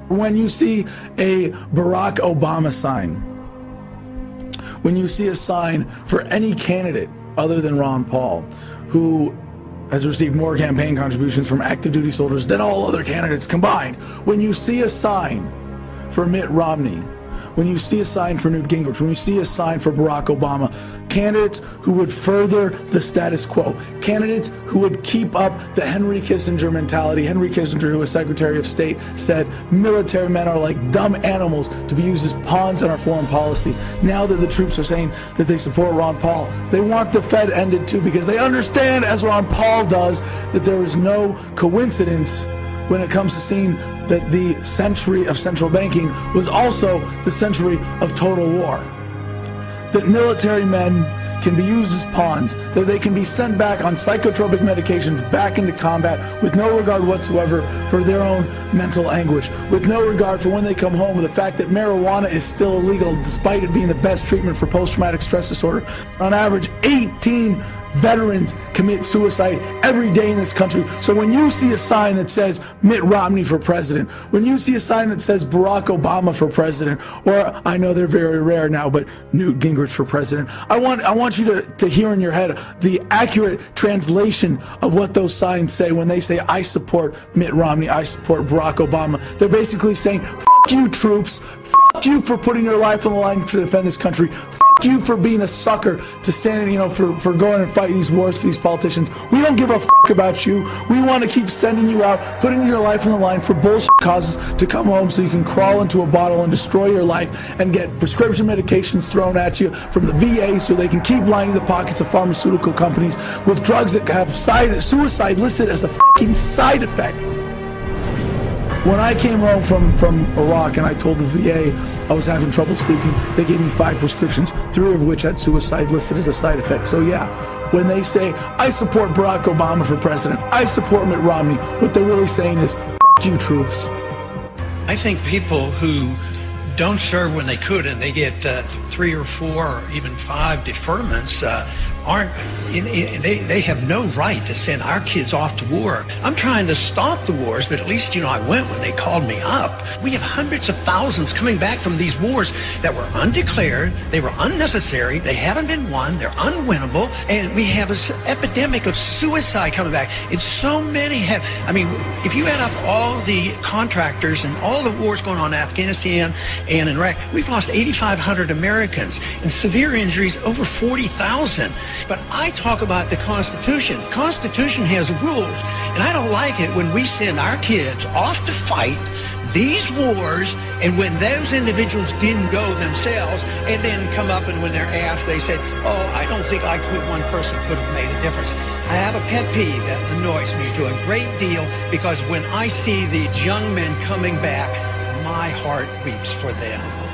When you see a Barack Obama sign, when you see a sign for any candidate other than Ron Paul, who has received more campaign contributions from active duty soldiers than all other candidates combined, when you see a sign for Mitt Romney, when you see a sign for Newt Gingrich, when you see a sign for Barack Obama, candidates who would further the status quo, candidates who would keep up the Henry Kissinger mentality. Henry Kissinger, who was Secretary of State, said military men are like dumb animals to be used as pawns in our foreign policy. Now that the troops are saying that they support Ron Paul, they want the Fed ended too, because they understand, as Ron Paul does, that there is no coincidence when it comes to seeing that the century of central banking was also the century of total war. That military men can be used as pawns, that they can be sent back on psychotropic medications back into combat with no regard whatsoever for their own mental anguish, with no regard for when they come home, with the fact that marijuana is still illegal despite it being the best treatment for post-traumatic stress disorder. On average, 18 veterans commit suicide every day in this country. So when you see a sign that says Mitt Romney for president, when you see a sign that says Barack Obama for president, or I know they're very rare now, but Newt Gingrich for president, I want you to hear in your head the accurate translation of what those signs say when they say, I support Mitt Romney, I support Barack Obama. They're basically saying, F you troops, F you for putting your life on the line to defend this country, you for being a sucker to stand, for going and fighting these wars for these politicians. We don't give a fuck about you. We want to keep sending you out, putting your life on the line for bullshit causes to come home so you can crawl into a bottle and destroy your life and get prescription medications thrown at you from the VA so they can keep lining the pockets of pharmaceutical companies with drugs that have suicide listed as a fucking side effect. When I came home from Iraq and I told the VA I was having trouble sleeping, they gave me 5 prescriptions, 3 of which had suicide listed as a side effect. So yeah, when they say, I support Barack Obama for president, I support Mitt Romney, what they're really saying is, F you troops. I think people who don't serve when they could and they get 3 or 4 or even 5 deferments they have no right to send our kids off to war. I'm trying to stop the wars, but at least, I went when they called me up. We have hundreds of thousands coming back from these wars that were undeclared, they were unnecessary, they haven't been won, they're unwinnable, and we have an epidemic of suicide coming back. And so many have, if you add up all the contractors and all the wars going on in Afghanistan and in Iraq, we've lost 8,500 Americans and severe injuries over 40,000. But I talk about the Constitution. The Constitution has rules, and I don't like it when we send our kids off to fight these wars, and when those individuals didn't go themselves, and then come up and when they're asked, they say, oh, I don't think one person could have made a difference. I have a pet peeve that annoys me to a great deal, because when I see these young men coming back, my heart weeps for them.